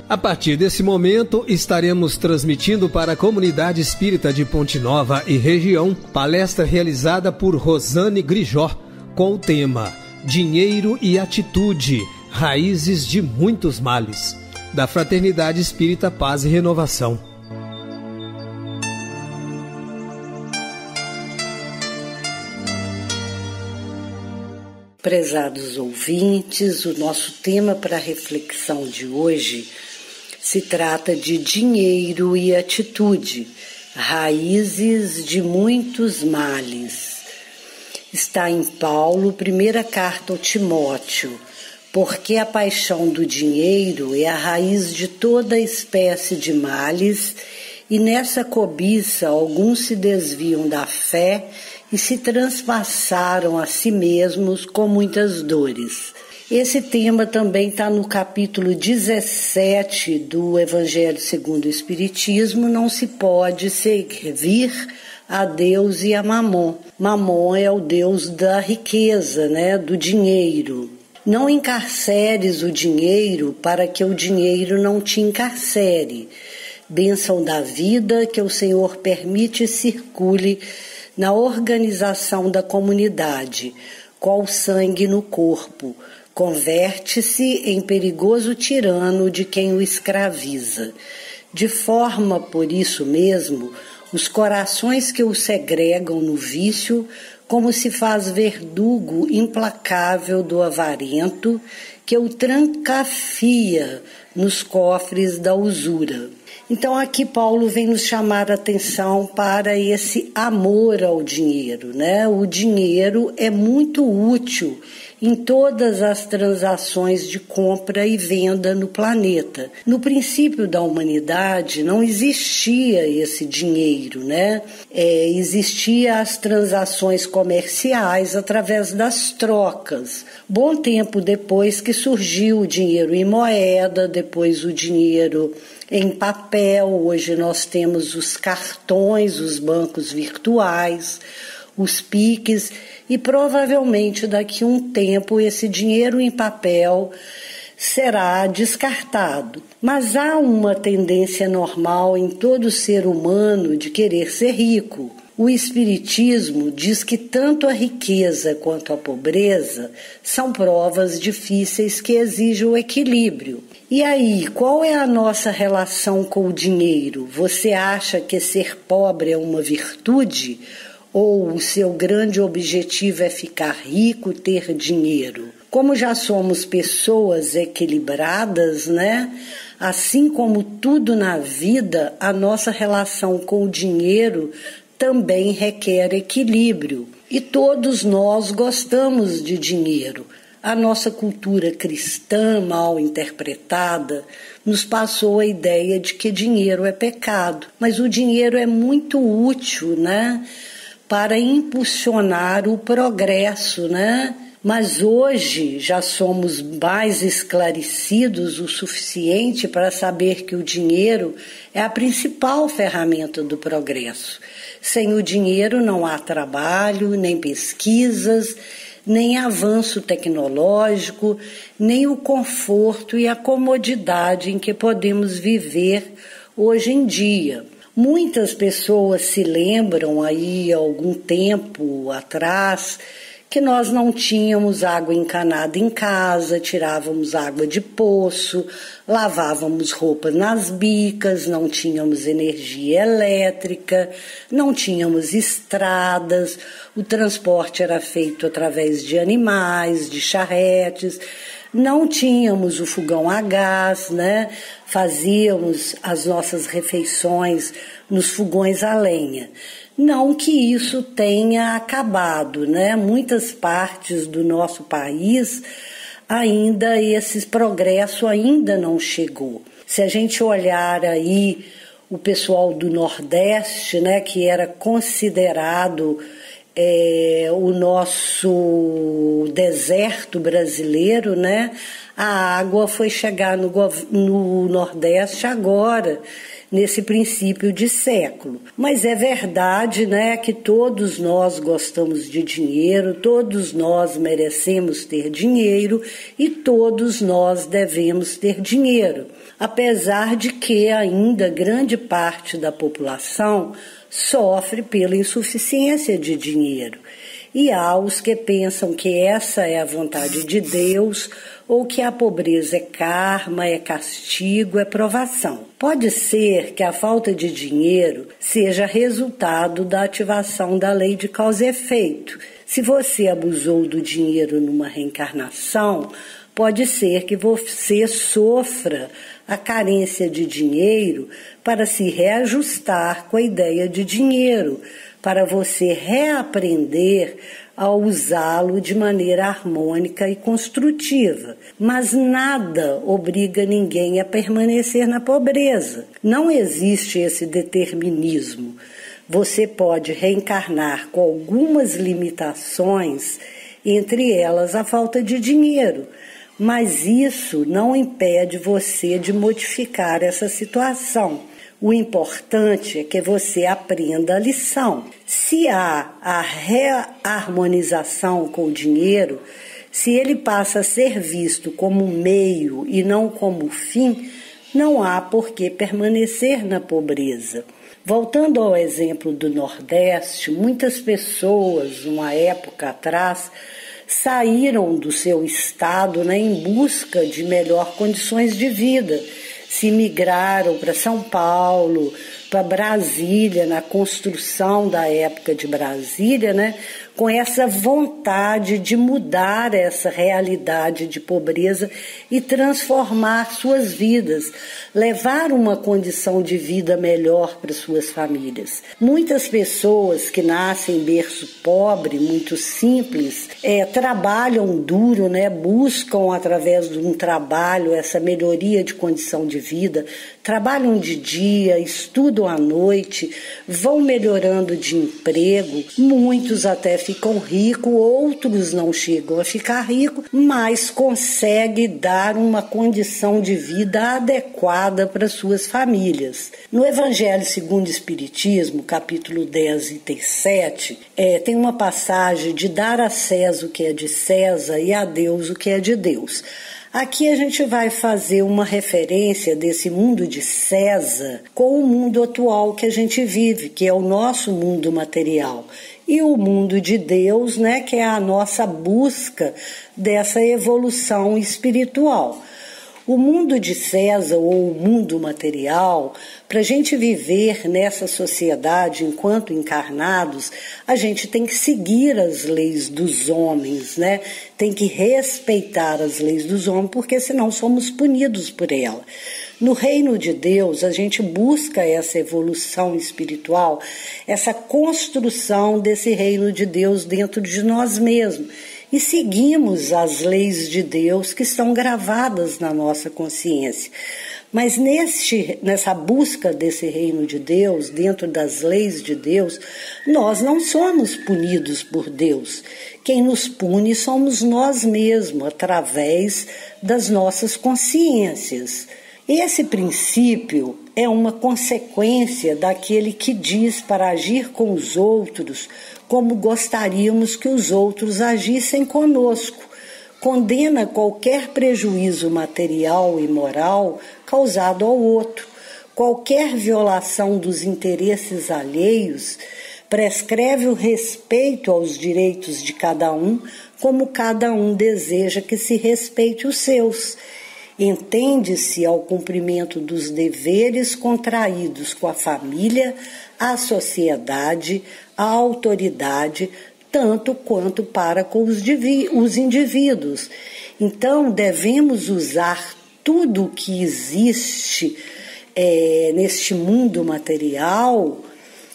A partir desse momento, estaremos transmitindo para a comunidade espírita de Ponte Nova e região, palestra realizada por Rosane Grijó, com o tema Dinheiro e Atitude, Raízes de Muitos Males, da Fraternidade Espírita Paz e Renovação. Prezados ouvintes, o nosso tema para a reflexão de hoje se trata de dinheiro e atitude, raízes de muitos males. Está em Paulo, primeira carta ao Timóteo, porque a paixão do dinheiro é a raiz de toda espécie de males, e nessa cobiça alguns se desviam da fé e se transpassaram a si mesmos com muitas dores. Esse tema também está no capítulo 17 do Evangelho segundo o Espiritismo. Não se pode servir a Deus e a Mamon. Mamon é o Deus da riqueza, do dinheiro. Não encarceres o dinheiro para que o dinheiro não te encarcere. Bênção da vida que o Senhor permite circule na organização da comunidade, qual sangue no corpo. Converte-se em perigoso tirano de quem o escraviza. De forma, por isso mesmo, os corações que o segregam no vício, como se faz verdugo implacável do avarento, que o trancafia nos cofres da usura. Então aqui Paulo vem nos chamar a atenção para esse amor ao dinheiro, O dinheiro é muito útil em todas as transações de compra e venda no planeta. No princípio da humanidade não existia esse dinheiro, Existia as transações comerciais através das trocas. Bom tempo depois que surgiu o dinheiro em moeda, depois o dinheiro em papel, hoje nós temos os cartões, os bancos virtuais, os PIX, e provavelmente daqui a um tempo esse dinheiro em papel será descartado. Mas há uma tendência normal em todo ser humano de querer ser rico. O Espiritismo diz que tanto a riqueza quanto a pobreza são provas difíceis que exigem o equilíbrio. E aí, qual é a nossa relação com o dinheiro? Você acha que ser pobre é uma virtude? Ou o seu grande objetivo é ficar rico, ter dinheiro? Como já somos pessoas equilibradas, Assim como tudo na vida, a nossa relação com o dinheiro também requer equilíbrio. E todos nós gostamos de dinheiro. A nossa cultura cristã, mal interpretada, nos passou a ideia de que dinheiro é pecado. Mas o dinheiro é muito útil, para impulsionar o progresso, Mas hoje já somos mais esclarecidos o suficiente para saber que o dinheiro é a principal ferramenta do progresso. Sem o dinheiro não há trabalho, nem pesquisas, nem avanço tecnológico, nem o conforto e a comodidade em que podemos viver hoje em dia. Muitas pessoas se lembram aí, algum tempo atrás, que nós não tínhamos água encanada em casa, tirávamos água de poço, lavávamos roupa nas bicas, não tínhamos energia elétrica, não tínhamos estradas, o transporte era feito através de animais, de charretes, não tínhamos o fogão a gás, Fazíamos as nossas refeições nos fogões a lenha. Não que isso tenha acabado, Muitas partes do nosso país ainda esse progresso ainda não chegou. Se a gente olhar aí o pessoal do Nordeste, que era considerado o nosso deserto brasileiro, né? A água foi chegar no Nordeste agora, nesse princípio de século. Mas é verdade, né, que todos nós gostamos de dinheiro, todos nós merecemos ter dinheiro e todos nós devemos ter dinheiro. Apesar de que ainda grande parte da população sofre pela insuficiência de dinheiro. E há os que pensam que essa é a vontade de Deus ou que a pobreza é karma, é castigo, é provação. Pode ser que a falta de dinheiro seja resultado da ativação da lei de causa e efeito. Se você abusou do dinheiro numa reencarnação, pode ser que você sofra a carência de dinheiro para se reajustar com a ideia de dinheiro, para você reaprender a usá-lo de maneira harmônica e construtiva. Mas nada obriga ninguém a permanecer na pobreza. Não existe esse determinismo. Você pode reencarnar com algumas limitações, entre elas a falta de dinheiro. Mas isso não impede você de modificar essa situação. O importante é que você aprenda a lição. Se há a reharmonização com o dinheiro, se ele passa a ser visto como meio e não como fim, não há por que permanecer na pobreza. Voltando ao exemplo do Nordeste, muitas pessoas, uma época atrás, saíram do seu estado, né, em busca de melhores condições de vida. Se migraram para São Paulo, para Brasília, na construção da época de Brasília, né, com essa vontade de mudar essa realidade de pobreza e transformar suas vidas, levar uma condição de vida melhor para suas famílias. Muitas pessoas que nascem em berço pobre, muito simples, trabalham duro, né, buscam através de um trabalho essa melhoria de condição de vida, trabalham de dia, estudam à noite, vão melhorando de emprego, muitos até ficam ricos, outros não chegam a ficar ricos, mas conseguem dar uma condição de vida adequada para suas famílias. No Evangelho segundo o Espiritismo, capítulo 10, item 7, tem uma passagem de dar a César o que é de César e a Deus o que é de Deus. Aqui a gente vai fazer uma referência desse mundo de César com o mundo atual que a gente vive, que é o nosso mundo material. E o mundo de Deus, né, que é a nossa busca dessa evolução espiritual. O mundo de César, ou o mundo material, para a gente viver nessa sociedade enquanto encarnados, a gente tem que seguir as leis dos homens, né? Tem que respeitar as leis dos homens, porque senão somos punidos por ela. No reino de Deus, a gente busca essa evolução espiritual, essa construção desse reino de Deus dentro de nós mesmos. E seguimos as leis de Deus que estão gravadas na nossa consciência. Mas nessa busca desse reino de Deus, dentro das leis de Deus, nós não somos punidos por Deus. Quem nos pune somos nós mesmos, através das nossas consciências. Esse princípio é uma consequência daquele que diz para agir com os outros como gostaríamos que os outros agissem conosco. Condena qualquer prejuízo material e moral causado ao outro. Qualquer violação dos interesses alheios prescreve o respeito aos direitos de cada um, como cada um deseja que se respeite os seus. Entende-se ao cumprimento dos deveres contraídos com a família, a sociedade, a autoridade, tanto quanto para com os indivíduos. Então, devemos usar tudo o que existe neste mundo material,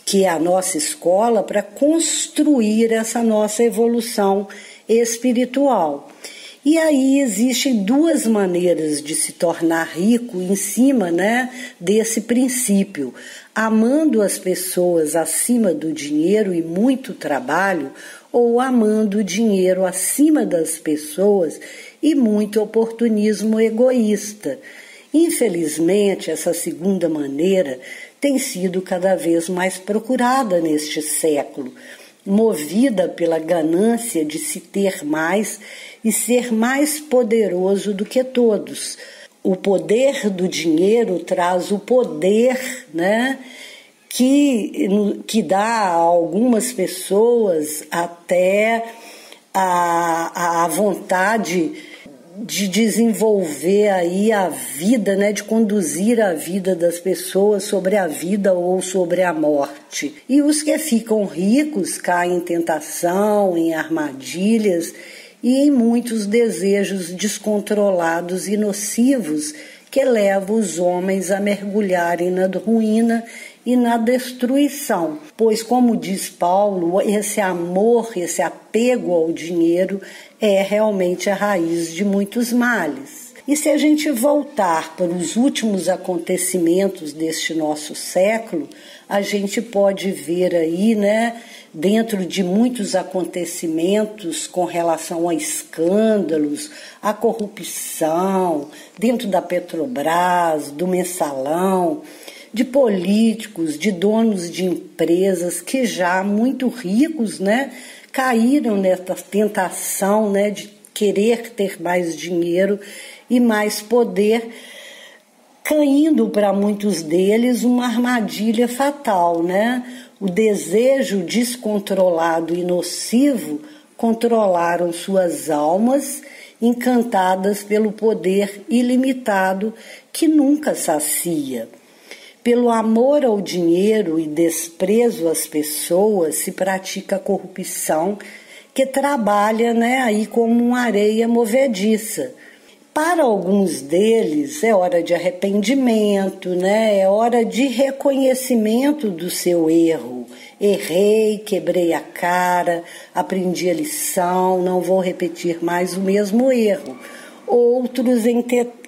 que é a nossa escola, para construir essa nossa evolução espiritual. E aí existem duas maneiras de se tornar rico em cima, né, desse princípio. Amando as pessoas acima do dinheiro e muito trabalho, ou amando o dinheiro acima das pessoas e muito oportunismo egoísta. Infelizmente, essa segunda maneira tem sido cada vez mais procurada neste século, movida pela ganância de se ter mais e ser mais poderoso do que todos. O poder do dinheiro traz o poder, né, que dá a algumas pessoas até a vontade de desenvolver aí a vida, né, de conduzir a vida das pessoas sobre a vida ou sobre a morte. E os que ficam ricos caem em tentação, em armadilhas e em muitos desejos descontrolados e nocivos que levam os homens a mergulharem na ruína e na destruição. Pois, como diz Paulo, esse amor, esse apego ao dinheiro é realmente a raiz de muitos males. E se a gente voltar para os últimos acontecimentos deste nosso século, a gente pode ver aí, né, dentro de muitos acontecimentos com relação a escândalos, a corrupção, dentro da Petrobras, do Mensalão, de políticos, de donos de empresas que já muito ricos, né, caíram nessa tentação, né, de querer ter mais dinheiro e mais poder, caindo para muitos deles uma armadilha fatal, né? O desejo descontrolado e nocivo controlaram suas almas, encantadas pelo poder ilimitado que nunca sacia. Pelo amor ao dinheiro e desprezo às pessoas se pratica a corrupção que trabalha, né, aí como uma areia movediça. Para alguns deles é hora de arrependimento, né, é hora de reconhecimento do seu erro. Errei, quebrei a cara, aprendi a lição, não vou repetir mais o mesmo erro. Outros,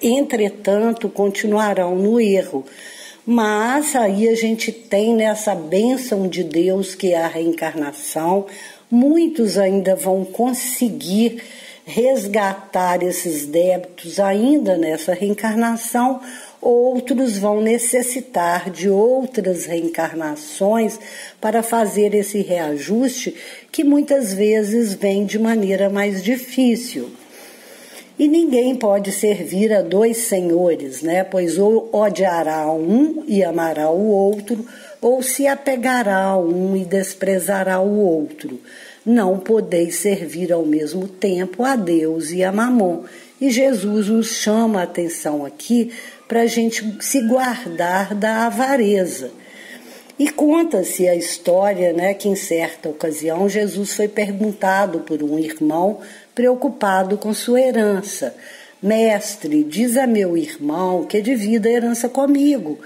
entretanto, continuarão no erro. Mas aí a gente tem nessa bênção de Deus que é a reencarnação, muitos ainda vão conseguir resgatar esses débitos ainda nessa reencarnação, outros vão necessitar de outras reencarnações para fazer esse reajuste que muitas vezes vem de maneira mais difícil. E ninguém pode servir a dois senhores, né? Pois ou odiará um e amará o outro, ou se apegará a um e desprezará o outro. Não podeis servir ao mesmo tempo a Deus e a Mamon. E Jesus nos chama a atenção aqui para a gente se guardar da avareza. E conta-se a história, né, que em certa ocasião Jesus foi perguntado por um irmão preocupado com sua herança. Mestre, diz a meu irmão que divida a herança comigo.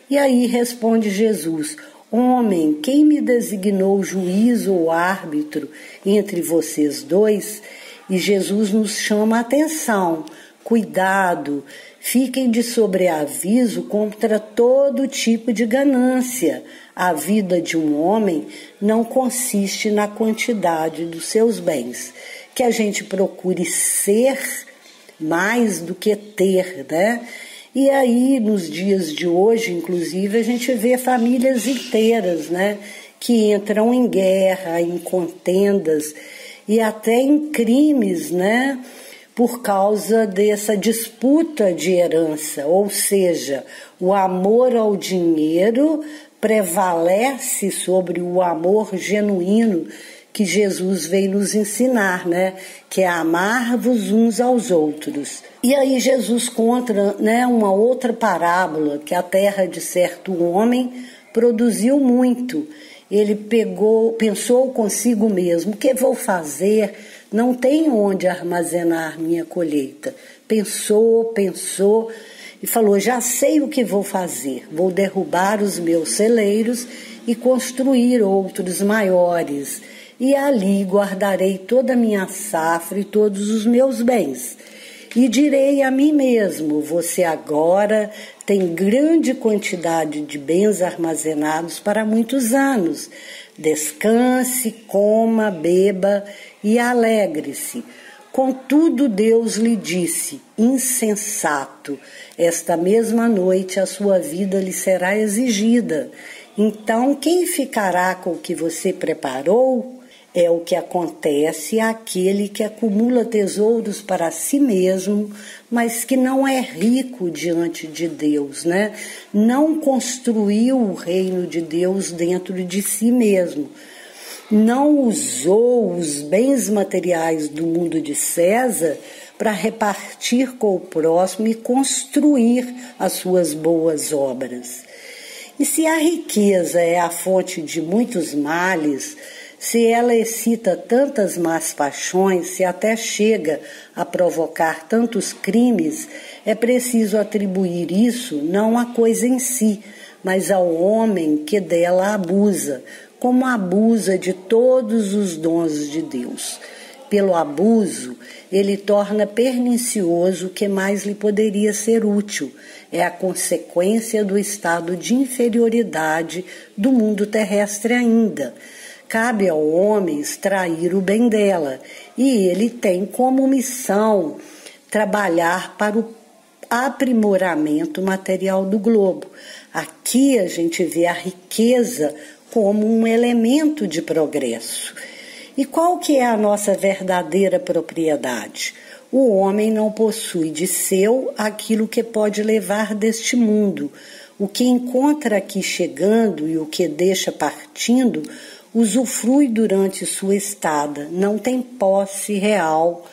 E aí responde Jesus: homem, quem me designou juiz ou árbitro entre vocês dois? E Jesus nos chama a atenção. Cuidado, fiquem de sobreaviso contra todo tipo de ganância. A vida de um homem não consiste na quantidade dos seus bens. Que a gente procure ser mais do que ter, né? E aí, nos dias de hoje, inclusive, a gente vê famílias inteiras, né, que entram em guerra, em contendas e até em crimes, né, por causa dessa disputa de herança. Ou seja, o amor ao dinheiro prevalece sobre o amor genuíno que Jesus veio nos ensinar, né? Que é amar-vos uns aos outros. E aí Jesus conta, né, uma outra parábola, que a terra de certo homem produziu muito. Ele pensou consigo mesmo: o que vou fazer? Não tenho onde armazenar minha colheita. Pensou e falou: já sei o que vou fazer. Vou derrubar os meus celeiros e construir outros maiores. e ali guardarei toda a minha safra e todos os meus bens. E direi a mim mesmo: você agora tem grande quantidade de bens armazenados para muitos anos. Descanse, coma, beba e alegre-se. Contudo, Deus lhe disse: insensato, esta mesma noite a sua vida lhe será exigida. Então, quem ficará com o que você preparou? É o que acontece àquele que acumula tesouros para si mesmo, mas que não é rico diante de Deus, né? Não construiu o reino de Deus dentro de si mesmo. Não usou os bens materiais do mundo de César para repartir com o próximo e construir as suas boas obras. E se a riqueza é a fonte de muitos males, se ela excita tantas más paixões, se até chega a provocar tantos crimes, é preciso atribuir isso não à coisa em si, mas ao homem que dela abusa, como abusa de todos os dons de Deus. Pelo abuso, ele torna pernicioso o que mais lhe poderia ser útil. É a consequência do estado de inferioridade do mundo terrestre ainda. Cabe ao homem extrair o bem dela, e ele tem como missão trabalhar para o aprimoramento material do globo. Aqui a gente vê a riqueza como um elemento de progresso. E qual que é a nossa verdadeira propriedade? O homem não possui de seu aquilo que pode levar deste mundo. O que encontra aqui chegando e o que deixa partindo, usufrui durante sua estada, não tem posse real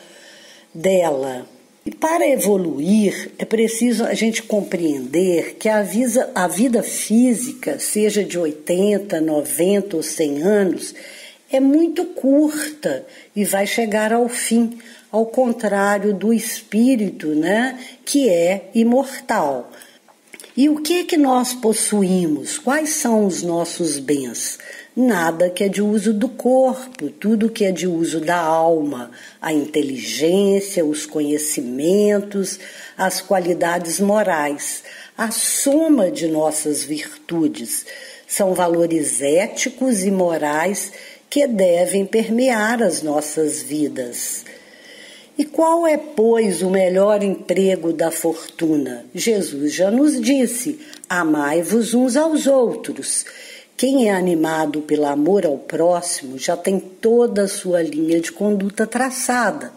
dela. E para evoluir, é preciso a gente compreender que a vida física, seja de 80, 90 ou 100 anos, é muito curta e vai chegar ao fim, ao contrário do espírito, né, que é imortal. E o que nós possuímos? Quais são os nossos bens? Nada que é de uso do corpo, tudo que é de uso da alma, a inteligência, os conhecimentos, as qualidades morais, a soma de nossas virtudes. São valores éticos e morais que devem permear as nossas vidas. E qual é, pois, o melhor emprego da fortuna? Jesus já nos disse: amai-vos uns aos outros. Quem é animado pelo amor ao próximo já tem toda a sua linha de conduta traçada.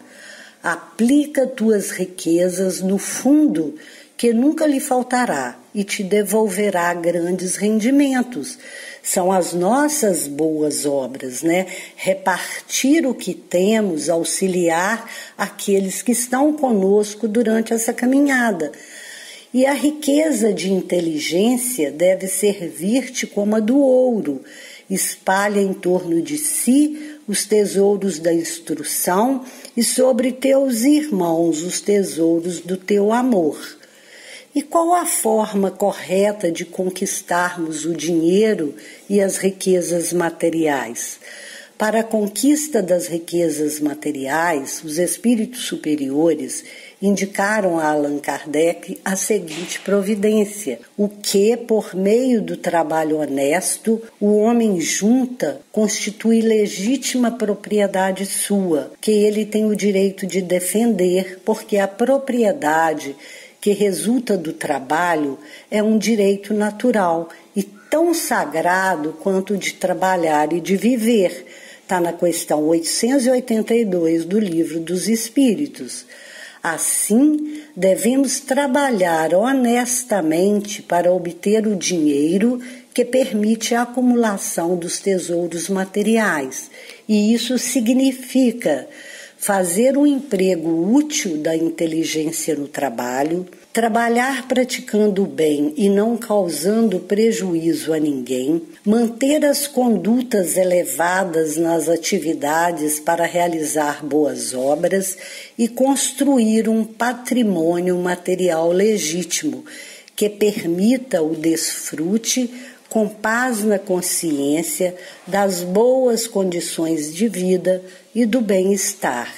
Aplica tuas riquezas no fundo, que nunca lhe faltará e te devolverá grandes rendimentos. São as nossas boas obras, né? Repartir o que temos, auxiliar aqueles que estão conosco durante essa caminhada. E a riqueza de inteligência deve servir-te como a do ouro. Espalha em torno de si os tesouros da instrução e sobre teus irmãos os tesouros do teu amor. E qual a forma correta de conquistarmos o dinheiro e as riquezas materiais? Para a conquista das riquezas materiais, os espíritos superiores indicaram a Allan Kardec a seguinte providência: o que, por meio do trabalho honesto, o homem junta, constitui legítima propriedade sua, que ele tem o direito de defender, porque a propriedade que resulta do trabalho é um direito natural e tão sagrado quanto o de trabalhar e de viver. Está na questão 882 do Livro dos Espíritos. Assim, devemos trabalhar honestamente para obter o dinheiro que permite a acumulação dos tesouros materiais. E isso significa fazer um emprego útil da inteligência no trabalho, trabalhar praticando o bem e não causando prejuízo a ninguém, manter as condutas elevadas nas atividades para realizar boas obras e construir um patrimônio material legítimo que permita o desfrute com paz na consciência das boas condições de vida e do bem-estar.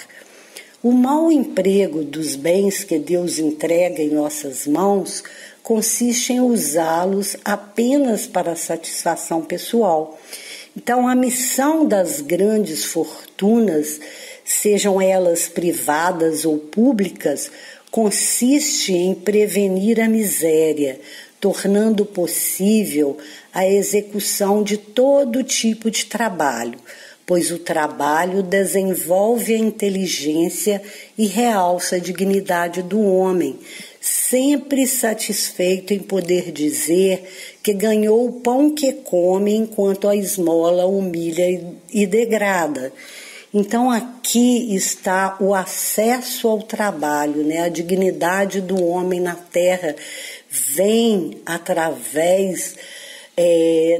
O mau emprego dos bens que Deus entrega em nossas mãos consiste em usá-los apenas para satisfação pessoal. Então, a missão das grandes fortunas, sejam elas privadas ou públicas, consiste em prevenir a miséria, tornando possível a execução de todo tipo de trabalho, pois o trabalho desenvolve a inteligência e realça a dignidade do homem, sempre satisfeito em poder dizer que ganhou o pão que come, enquanto a esmola humilha e degrada. Então aqui está o acesso ao trabalho, né? A dignidade do homem na terra vem através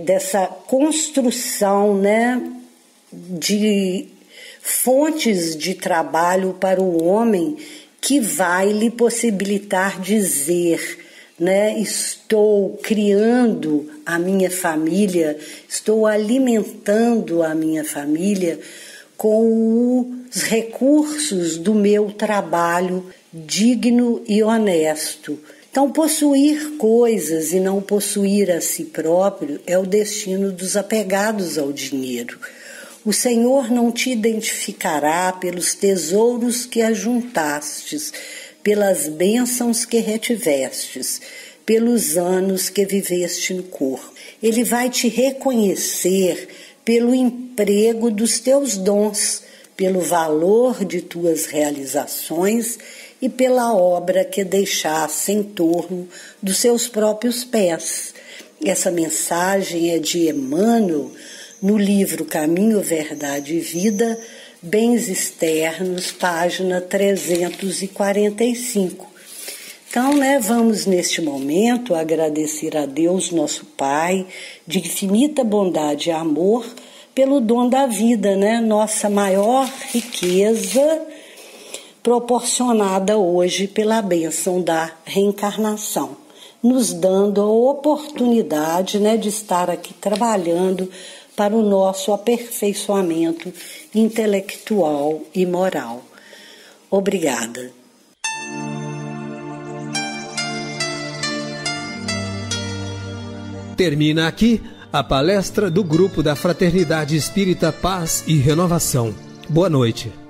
dessa construção, né, de fontes de trabalho para o homem, que vai lhe possibilitar dizer, né, estou criando a minha família, estou alimentando a minha família com os recursos do meu trabalho digno e honesto. Então, possuir coisas e não possuir a si próprio é o destino dos apegados ao dinheiro. O Senhor não te identificará pelos tesouros que ajuntastes, pelas bênçãos que retivestes, pelos anos que viveste no corpo. Ele vai te reconhecer pelo emprego dos teus dons, pelo valor de tuas realizações e pela obra que deixaste em torno dos seus próprios pés. Essa mensagem é de Emmanuel, no livro Caminho, Verdade e Vida, Bens Externos, página 345. Então, né, vamos neste momento agradecer a Deus, nosso Pai, de infinita bondade e amor, pelo dom da vida, né, nossa maior riqueza, proporcionada hoje pela bênção da reencarnação, nos dando a oportunidade, né, de estar aqui trabalhando para o nosso aperfeiçoamento intelectual e moral. Obrigada. Termina aqui a palestra do Grupo da Fraternidade Espírita Paz e Renovação. Boa noite.